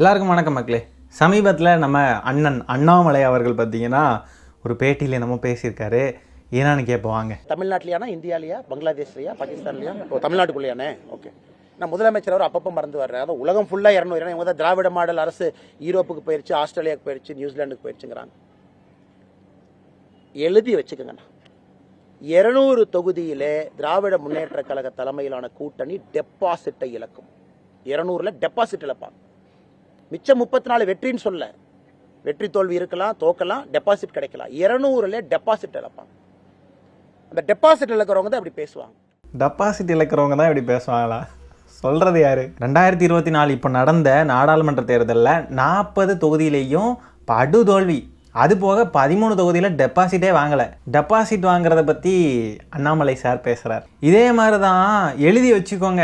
எல்லாருக்கும் வணக்கம் மக்களே. சமீபத்தில் நம்ம அண்ணன் அண்ணாமலை அவர்கள் பார்த்தீங்கன்னா ஒரு பேட்டியில் நம்ம பேசியிருக்காரு. ஏன்னான்னு கேட்போம். தமிழ்நாட்டிலையானா, இந்தியாலையா, பங்களாதேஷ்லையா, பாகிஸ்தான்லையா? தமிழ்நாட்டுக்குள்ளேயானே. ஓகே. நான் முதலமைச்சர் அவர் அப்பப்போ மறந்து வர்றேன். அதாவது உலகம் ஃபுல்லாக 200. ஏன்னா இவங்க தான் திராவிட மாடல் அரசு யூரோப்புக்கு போயிடுச்சு, ஆஸ்திரேலியாவுக்கு போயிடுச்சு, நியூசிலாண்டுக்கு போயிடுச்சுங்கிறாங்க. எழுதி வச்சுக்கோங்கண்ணா, 200 தொகுதியிலே திராவிட முன்னேற்ற கழக தலைமையிலான கூட்டணி டெபாசிட்டை இழக்கும். 200ல் டெபாசிட் இழப்பாங்க. மிச்சம் 34 வெற்றின்னு சொல்ல, வெற்றி தோல்வி இருக்கலாம், தோக்கலாம், டெபாசிட் கிடைக்கலாம். 200ல் டெபாசிட் இழப்பாங்க. அந்த டெபாசிட் இழக்கிறவங்க தான் இப்படி பேசுவாங்க. டெபாசிட் இழக்கிறவங்க தான் இப்படி பேசுவாங்களா? சொல்கிறது யார்? 2024 இப்போ நடந்த நாடாளுமன்ற தேர்தலில் 40 தொகுதியிலையும் படுதோல்வி. அது போக 13 தொகுதியில் டெபாசிட்டே வாங்கலை. டெபாசிட் வாங்குறத பற்றி அண்ணாமலை சார் பேசுகிறார். இதே மாதிரி தான் எழுதி வச்சுக்கோங்க,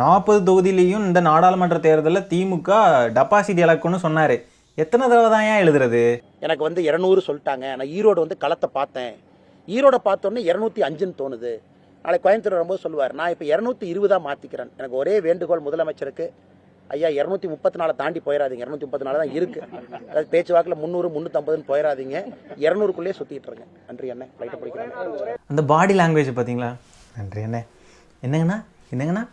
40 தொகுதியிலையும் இந்த நாடாளுமன்ற தேர்தலில் திமுக டெபாசிட் இழக்கும்னு சொன்னார். எத்தனை தடவை தான் ஏன் எழுதுறது? எனக்கு 200 சொல்லிட்டாங்க. நான் ஈரோடு களத்தை பார்த்தேன். ஈரோட பார்த்தோன்னே 205ன்னு தோணுது. நாளைக்கு கோயம்புத்தூர் வரும்போது சொல்லுவார், நான் இப்போ 220 மாற்றிக்கிறேன். எனக்கு ஒரே வேண்டுகோள் முதலமைச்சருக்கு, ஐயா 234 தாண்டி போயிடாதீங்க. 234 தான் இருக்கு. அதாவது பேச்சுவாக்கில் 300 350ன்னு போயிடாதீங்க. 200க்குள்ளேயே சுற்றிட்டு இருங்க. நன்றி அண்ணே, ஃப்ளைட்டை பிடிக்கிறாங்க. அந்த பாடி லாங்குவேஜ் பார்த்தீங்களா? நன்றி அண்ணே, என்னங்கண்ணா என்னங்கண்ணா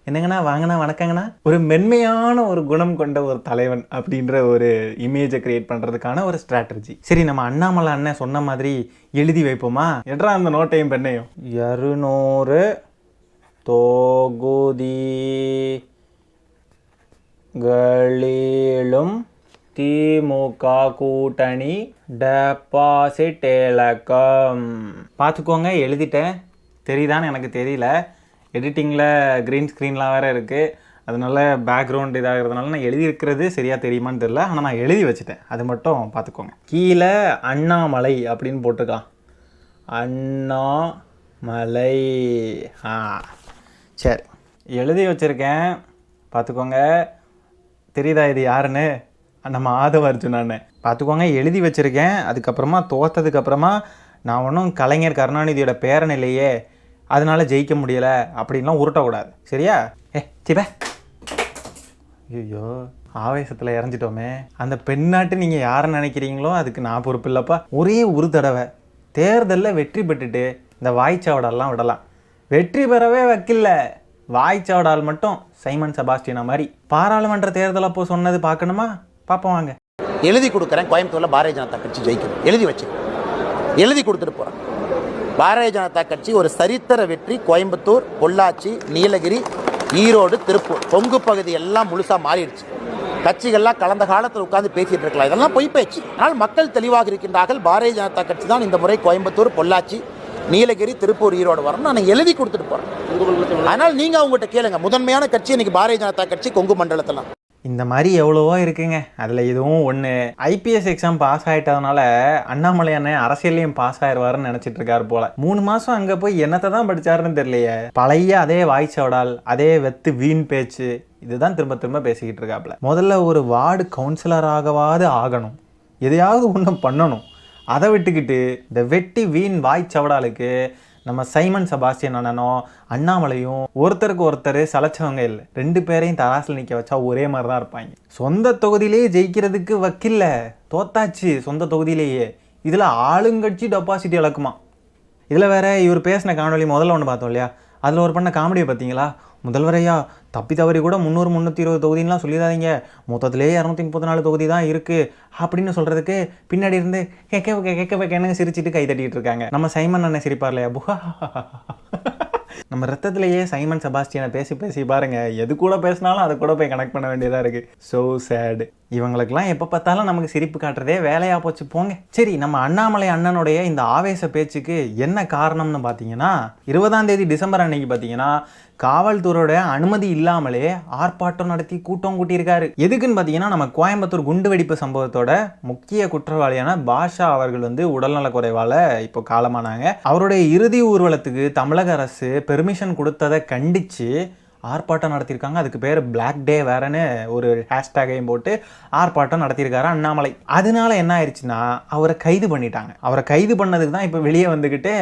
என்னங்கண்ணா வாங்கண்ணா வணக்கங்கண்ணா. ஒரு மென்மையான ஒரு குணம் கொண்ட ஒரு தலைவன் அப்படின்ற ஒரு இமேஜை கிரியேட் பண்ணுறதுக்கான ஒரு ஸ்ட்ராட்டஜி. சரி, நம்ம அண்ணாமலை அண்ணன் சொன்ன மாதிரி எழுதி வைப்போமா? எட்ரா அந்த நோட்டையும் பெண்ணையும். 200 தொகுதிகளிலும் திமுக கூட்டணி டெபாசிட் இழக்கும். பார்த்துக்கோங்க, எழுதிட்டேன். தெரியுதான்னு எனக்கு தெரியல. எடிட்டிங்கில் க்ரீன் ஸ்க்ரீன்லாம் வேறு இருக்குது. அதனால பேக்ரவுண்ட் இதாகிறதுனால நான் எழுதியிருக்கிறது சரியாக தெரியுமான்னு தெரியல. ஆனால் நான் எழுதி வச்சுட்டேன், அது மட்டும் பார்த்துக்கோங்க. கீழே அண்ணாமலை அப்படின்னு போட்டிருக்கான். அண்ணாமலை. சரி, எழுதி வச்சுருக்கேன், பார்த்துக்கோங்க. தெரியுதா இது யாருன்னு? நம்ம ஆதவ அர்ஜுனான்னு பார்த்துக்கோங்க. எழுதி வச்சுருக்கேன். அதுக்கப்புறமா தோற்றதுக்கப்புறமா நான் ஒன்றும் கலைஞர் கருணாநிதியோட பேரன் இல்லையே, அதனால ஜெயிக்க முடியலை அப்படின்லாம் உருட்டக்கூடாது, சரியா? சிப்ப. ஐயோ, ஆவேசத்தில் இறஞ்சிட்டோமே. அந்த பெண்ணாட்டு நீங்கள் யாரை நினைக்கிறீங்களோ அதுக்கு நான் பொறுப்பு இல்லைப்பா. ஒரே ஒரு தடவை தேர்தலில் வெற்றி பெற்றுட்டு இந்த வாய்ச்சாவடால்லாம் விடலாம். வெற்றி பெறவே வைக்கல, வாய்ச்சாவடால் மட்டும் சைமன் செபாஸ்டியனா மாதிரி. பாராளுமன்ற தேர்தல் அப்போ சொன்னது பார்க்கணுமா? பார்ப்போம் வாங்க. எழுதி கொடுக்குறேன், கோயம்புத்தூரில் பாரதிய ஜனதா கட்சி ஜெயிக்கணும். எழுதி வச்சு எழுதி கொடுத்துட்டு போகிறேன். பாரதிய ஜனதா கட்சி ஒரு சரித்திர வெற்றி. கோயம்புத்தூர், பொள்ளாச்சி, நீலகிரி, ஈரோடு, திருப்பூர், கொங்கு பகுதி எல்லாம் முழுசாக மாறிடுச்சு. கட்சிகள்லாம் கலந்த காலத்தில் உட்கார்ந்து பேசிட்டு இருக்கலாம். இதெல்லாம் பொய் பேச்சு. ஆனால் மக்கள் தெளிவாக இருக்கின்றார்கள். பாரதிய ஜனதா கட்சி தான் இந்த முறை கோயம்புத்தூர், பொள்ளாச்சி, நீலகிரி, திருப்பூர், ஈரோடு வரும். நான் எழுதி கொடுத்துட்டு போகிறேன். அதனால் நீங்கள் அவங்ககிட்ட கேளுங்க. முதன்மையான கட்சி இன்னைக்கு பாரதிய ஜனதா கட்சி கொங்கு மண்டலத்தில். இந்த மாதிரி எவ்வளவோ இருக்குங்க. அதில் இதுவும் ஒன்று. ஐபிஎஸ் எக்ஸாம் பாஸ் ஆகிட்டதுனால அண்ணாமலையான அரசியலையும் பாஸ் ஆயிடுவாருன்னு நினச்சிட்டு இருக்காரு போல. 3 மாதம் அங்கே போய் என்னத்தை தான் படித்தாருன்னு தெரியலையே. பழைய அதே வாய்ச்சவடால், அதே வெத்து வீண் பேச்சு, இதுதான் திரும்ப திரும்ப பேசிக்கிட்டு இருக்காப்புல. முதல்ல ஒரு வார்டு கவுன்சிலராகவாது ஆகணும், எதையாவது ஒன்றும் பண்ணணும். அதை விட்டுக்கிட்டு இந்த வெட்டி வீண் வாய்ச்சவடாலுக்கு நம்ம சைமன் செபாஸ்டியன் அண்ணனும் அண்ணாமலையும் ஒருத்தருக்கு ஒருத்தர் சலைச்சவங்க இல்லை. 2 பேரையும் தராசில் நிற்க வச்சா ஒரே மாதிரி தான் இருப்பாங்க. சொந்த தொகுதியிலேயே ஜெயிக்கிறதுக்கு வக்கில்ல, தோத்தாச்சு சொந்த தொகுதியிலேயே. இதில் ஆளுங்கட்சி டெபாசிட் இழக்குமா? இதில் வேற இவர் பேசின காணொலி முதல்ல ஒன்று பார்த்தோம் இல்லையா, அதில் ஒரு பண்ண காமெடியை பார்த்தீங்களா? முதல்வரையா தப்பி தவறி கூட 300 320 தொகுதின்லாம் சொல்லிடாதீங்க, மொத்தத்திலே 234 தொகுதி தான் இருக்குது அப்படின்னு சொல்கிறதுக்கு பின்னாடி இருந்து கேட்க என்னங்க சிரிச்சிட்டு கை தட்டிகிட்டு இருக்காங்க. நம்ம சைமன் அண்ணன் சிரிப்பார் இல்லையா, புஹா. நம்ம ரத்தத்திலேயே சைமன் செபாஸ்டியனை பேசி பேசி பாருங்க, எது கூட பேசினாலும் அதை கூட போய் கனெக்ட் பண்ண வேண்டியதாக இருக்குது. ஸோ சேடு. இவங்களுக்கெல்லாம் எப்போ பார்த்தாலும் நமக்கு சிரிப்பு காட்டுறதே வேலையாக போச்சு போங்க. சரி, நம்ம அண்ணாமலை அண்ணனுடைய இந்த ஆவேச பேச்சுக்கு என்ன காரணம்னு பார்த்தீங்கன்னா, 20 டிசம்பர் அன்னைக்கு பார்த்தீங்கன்னா காவல்துறையோட அனுமதி இல்லாமலே ஆர்ப்பாட்டம் நடத்தி கூட்டம் கூட்டியிருக்காரு. எதுக்குன்னு பார்த்தீங்கன்னா, நம்ம கோயம்புத்தூர் குண்டுவெடிப்பு சம்பவத்தோட முக்கிய குற்றவாளியான பாஷா அவர்கள் உடல்நல குறைவால் இப்போ காலமானாங்க. அவருடைய இறுதி ஊர்வலத்துக்கு தமிழக அரசு பெர்மிஷன் கொடுத்ததை கண்டித்து ஆர்ப்பாட்டம் நடத்தியிருக்காங்க. அதுக்கு பேர் பிளாக் டே வேறன்னு ஒரு ஹேஷ்டேகையும் போட்டு ஆர்ப்பாட்டம் நடத்தியிருக்காரு அண்ணாமலை. அதனால என்ன ஆயிடுச்சுன்னா, அவரை கைது பண்ணிட்டாங்க. அவரை கைது பண்ணதுக்கு தான் இப்போ வெளியே வந்துக்கிட்டு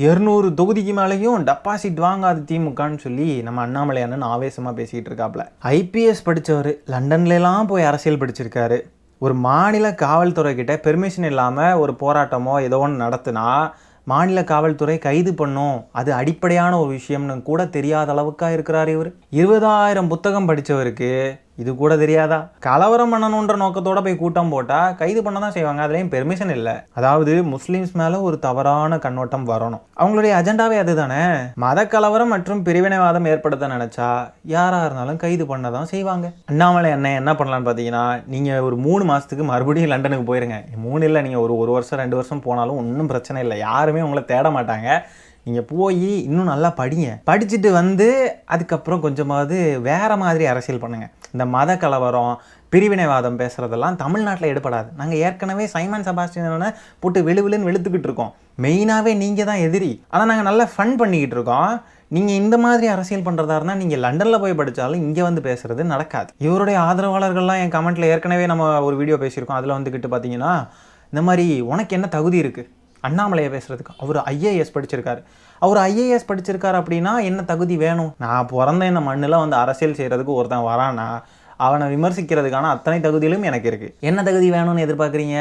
200 தொகுதிக்கு மேலேயும் டெபாசிட் வாங்காது திமுகன்னு சொல்லி நம்ம அண்ணாமலை அண்ணன் ஆவேசமாக பேசிக்கிட்டு இருக்காப்புல. ஐபிஎஸ் படித்தவர், லண்டன்லாம் போய் அரசியல் படிச்சிருக்காரு. ஒரு மாநில காவல்துறை கிட்ட பெர்மிஷன் இல்லாமல் ஒரு போராட்டமோ ஏதோ ஒன்று நடத்துனா மாநில காவல்துறை கைது பண்ணும், அது அடிப்படையான ஒரு விஷயம்னு கூட தெரியாத அளவுக்கா இருக்கிறார் இவர். 20,000 புத்தகம் படித்தவருக்கு இது கூட தெரியாதா? கலவரம் பண்ணணுன்ற நோக்கத்தோட போய் கூட்டம் போட்டால் கைது பண்ண தான் செய்வாங்க, அதுலேயும் பெர்மிஷன் இல்லை. அதாவது முஸ்லீம்ஸ் மேலே ஒரு தவறான கண்ணோட்டம் வரணும், அவங்களுடைய அஜெண்டாவே அதுதானே. மத கலவரம் மற்றும் பிரிவினைவாதம் ஏற்படுத்த நினச்சா யாராக இருந்தாலும் கைது பண்ண தான் செய்வாங்க. அண்ணாமலை அண்ணன் என்ன பண்ணலான்னு பார்த்தீங்கன்னா, நீங்கள் ஒரு 3 மாதத்துக்கு மறுபடியும் லண்டனுக்கு போயிருங்க. 3 இல்லை, நீங்கள் ஒரு வருஷம் 2 வருஷம் போனாலும் ஒன்றும் பிரச்சனை இல்லை, யாருமே உங்களை தேட மாட்டாங்க. நீங்கள் போய் இன்னும் நல்லா படிங்க, படிச்சுட்டு வந்து அதுக்கப்புறம் கொஞ்சமாவது வேறு மாதிரி அரசியல் பண்ணுங்கள். இந்த மத கலவரம் பிரிவினைவாதம் பேசுகிறதெல்லாம் தமிழ்நாட்டில் எடுபடாது. நாங்கள் ஏற்கனவே சைமன் செபாஸ்டியனை போட்டு வெளுவிலுன்னு வெளுத்துக்கிட்டு இருக்கோம். மெயினாகவே நீங்கள் தான் எதிரி, ஆனால் நாங்கள் நல்லா ஃபன் பண்ணிக்கிட்டு இருக்கோம். நீங்கள் இந்த மாதிரி அரசியல் பண்ணுறதா இருந்தால் நீங்கள் லண்டனில் போய் படித்தாலும் இங்கே வந்து பேசுகிறது நடக்காது. இவருடைய ஆதரவாளர்கள்லாம் என் கமெண்ட்டில் ஏற்கனவே நம்ம ஒரு வீடியோ பேசியிருக்கோம், அதில் வந்துக்கிட்டு பார்த்தீங்கன்னா இந்த மாதிரி உனக்கு என்ன தகுதி இருக்குது அண்ணாமலையை பேசுகிறதுக்கு? அவர் ஐஏஎஸ் படிச்சிருக்காரு. அவர் ஐஏஎஸ் படிச்சிருக்காரு அப்படின்னா என்ன தகுதி வேணும்? நான் பிறந்த இந்த மண்ணில் வந்து அரசியல் செய்கிறதுக்கு ஒருத்தன் வரானா அவனை விமர்சிக்கிறதுக்கான அத்தனை தகுதியிலும் எனக்கு இருக்குது. என்ன தகுதி வேணும்னு எதிர்பார்க்குறீங்க?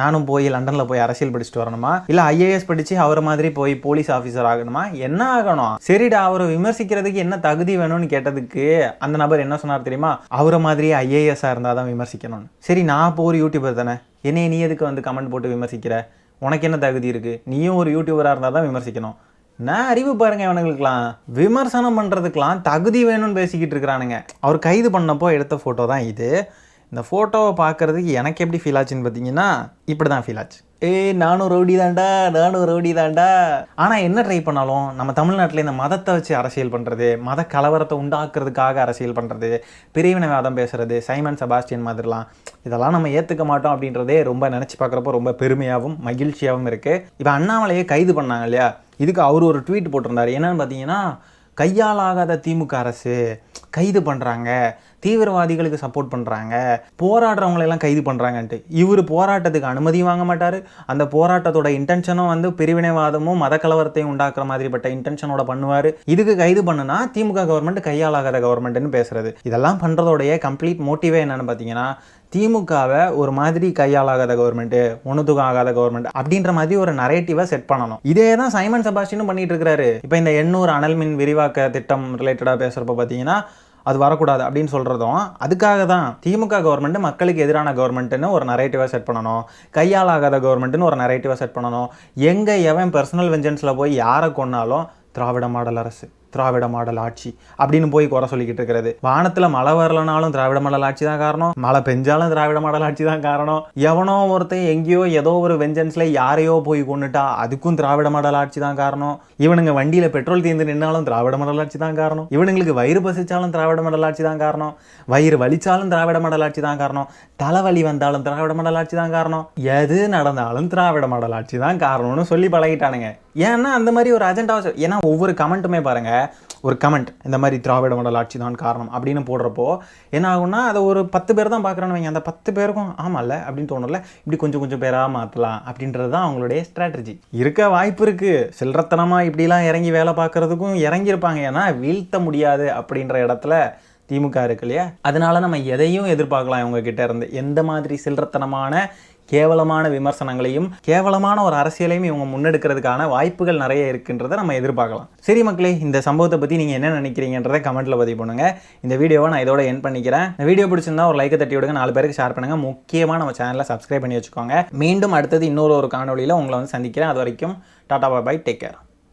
நானும் போய் லண்டனில் போய் அரசியல் படிச்சுட்டு வரணுமா? இல்லை ஐஏஎஸ் படித்து அவரை மாதிரி போய் போலீஸ் ஆஃபீஸர் ஆகணுமா? என்ன ஆகணும்? சரிடா, அவரை விமர்சிக்கிறதுக்கு என்ன தகுதி வேணும்னு கேட்டதுக்கு அந்த நபர் என்ன சொன்னார் தெரியுமா? அவரை மாதிரி ஐஏஎஸ்ஸாக இருந்தால் தான் விமர்சிக்கணும்னு. சரி, நான் இப்போ ஒரு யூடியூபர் தானே, என்னைய நீ எதுக்கு வந்து கமெண்ட் போட்டு விமர்சிக்கிற? உனக்கு என்ன தகுதி இருக்குது? நீயும் ஒரு யூடியூபராக இருந்தால் தான் விமர்சிக்கணும். நான் அறிவு பாருங்க, இவனுங்களுக்கெல்லாம் விமர்சனம் பண்ணுறதுக்கெலாம் தகுதி வேணும்னு பேசிக்கிட்டு இருக்கிறானுங்க. அவர் கைது பண்ணப்போ எடுத்த ஃபோட்டோ தான் இது. இந்த ஃபோட்டோவை பார்க்குறதுக்கு எனக்கு எப்படி ஃபீல் ஆச்சுன்னு பார்த்தீங்கன்னா இப்படி தான் ஃபீல் ஆச்சு. நானும் ரவுடி தாண்டா. ஆனால் என்ன ட்ரை பண்ணாலும் நம்ம தமிழ்நாட்டில் இந்த மதத்தை வச்சு அரசியல் பண்ணுறது, மத கலவரத்தை உண்டாக்குறதுக்காக அரசியல் பண்ணுறது, பிரிவினைவாதம் பேசுகிறது, சைமன் செபாஸ்டியன் மாதிரிலாம் இதெல்லாம் நம்ம ஏற்றுக்க மாட்டோம் அப்படின்றதே ரொம்ப நினச்சி பார்க்குறப்போ ரொம்ப பெருமையாகவும் மகிழ்ச்சியாகவும் இருக்குது. இப்போ அண்ணாமலையை கைது பண்ணாங்க இல்லையா, இதுக்கு அவர் ஒரு ட்வீட் போட்டிருந்தார். என்னன்னு பார்த்தீங்கன்னா, கையால் ஆகாத திமுக அரசு கைது பண்ணுறாங்க, தீவிரவாதிகளுக்கு சப்போர்ட் பண்ணுறாங்க, போராடுறவங்களெல்லாம் கைது பண்ணுறாங்கன்ட்டு. இவர் போராட்டத்துக்கு அனுமதியும் வாங்க மாட்டார். அந்த போராட்டத்தோட இன்டென்ஷனும் வந்து பிரிவினைவாதமும் மத கலவரத்தையும் உண்டாக்குற மாதிரிப்பட்ட இன்டென்ஷனோட பண்ணுவார். இதுக்கு கைது பண்ணுனா திமுக கவர்மெண்ட் கையால் ஆகாத கவர்மெண்ட்னு பேசுறது. இதெல்லாம் பண்ணுறதோடைய கம்ப்ளீட் மோட்டிவே என்னன்னு பார்த்தீங்கன்னா, திமுகவை ஒரு மாதிரி கையாளாகாத கவர்மெண்ட்டு, ஒன்றுத்துக்கும் ஆகாத கவர்மெண்ட் அப்படின்ற மாதிரி ஒரு நரேட்டிவை செட் பண்ணணும். இதே தான் சைமன் செபாஸ்டியனும் பண்ணிட்டு இருக்கிறாரு. இப்போ இந்த 800 அனல் மின் விரிவாக்க திட்டம் ரிலேட்டடாக பேசுகிறப்ப பார்த்தீங்கன்னா அது வரக்கூடாது அப்படின்னு சொல்கிறதும் அதுக்காக தான். திமுக கவர்மெண்ட் மக்களுக்கு எதிரான கவர்மெண்ட்டுன்னு ஒரு நரேட்டிவை செட் பண்ணணும், கையால் ஆகாத கவர்மெண்ட்டுன்னு ஒரு நரேட்டிவை செட் பண்ணணும். எங்கே எவன் பர்சனல் வெஞ்சன்ஸில் போய் யாரை கொன்னாலும் திராவிட மாடல் அரசு, திராவிட மாடல் ஆட்சி அப்படின்னு போய் குறை சொல்லிக்கிட்டு இருக்கிறது. வானத்தில் மழை வரலனாலும் திராவிட மாடல் ஆட்சி தான் காரணம், மழை பெஞ்சாலும் திராவிட மாடல் ஆட்சி தான் காரணம். எவனோ ஒருத்தன் எங்கேயோ ஏதோ ஒரு வெஞ்சன்ஸ்ல யாரையோ போய் கொண்டுட்டா அதுக்கும் திராவிட மாடல் ஆட்சி தான் காரணம். இவனுங்க வண்டியில் பெட்ரோல் தீர்ந்து நின்னாலும் திராவிட மாடல் ஆட்சி தான் காரணம். இவனுங்களுக்கு வயிறு பசிச்சாலும் திராவிட மாடல் ஆட்சி தான் காரணம். வயிறு வலிச்சாலும் திராவிட மாடல் ஆட்சி தான் காரணம். தலைவலி வந்தாலும் திராவிட மாடல் ஆட்சி தான் காரணம். எது நடந்தாலும் திராவிட மாடல் ஆட்சி தான் காரணம்னு சொல்லி பழகிட்டானுங்க. ஏன்னா அந்த மாதிரி ஒரு அஜெண்டாவை, ஏன்னா ஒவ்வொரு கமெண்ட்டுமே பாருங்க, ஒரு கமெண்ட் இந்த மாதிரி திராவிட மாடல் ஆட்சி தான் காரணம் அப்படின்னு போடுறப்போ என்ன ஆகும்னா அதை ஒரு 10 பேர் தான் பார்க்குறான்னு வைங்க, அந்த 10 பேருக்கும் ஆமாம்ல அப்படின்னு தோணல, இப்படி கொஞ்சம் பேராக மாற்றலாம் அப்படின்றது தான் அவங்களுடைய ஸ்ட்ராட்டஜி. இருக்க வாய்ப்பு இருக்குது, சில்லறத்தனமாக இப்படிலாம் இறங்கி வேலை பார்க்குறதுக்கும் இறங்கியிருப்பாங்க. ஏன்னா வீழ்த்த முடியாது அப்படின்ற இடத்துல திமுக இருக்கு இல்லையா, அதனால நம்ம எதையும் எதிர்பார்க்கலாம் இவங்க கிட்ட இருந்து. எந்த மாதிரி சில்லறத்தனமான கேவலமான விமர்சனங்களையும் கேவலமான ஒரு அரசியலையும் இவங்க முன்னெடுக்கிறதுக்கான வாய்ப்புகள் நிறைய இருக்குன்றதை நம்ம எதிர்பார்க்கலாம். சரி மக்களே, இந்த சம்பவத்தை பற்றி நீங்கள் என்ன நினைக்கிறீங்கன்றதை கமெண்ட்டில் பதிவு பண்ணுங்க. இந்த வீடியோவை நான் இதோட எண்ட் பண்ணிக்கிறேன். இந்த வீடியோ பிடிச்சிருந்தா ஒரு லைக்கை தட்டி விடுங்க, 4 பேருக்கு ஷேர் பண்ணுங்கள். முக்கியமாக நம்ம சேனலை சப்ஸ்கிரைப் பண்ணி வச்சுக்கோங்க. மீண்டும் அடுத்தது இன்னொரு காணொலியில் உங்களை வந்து சந்திக்கிறேன். அது வரைக்கும் டாடா பாய், டேக் கேர்.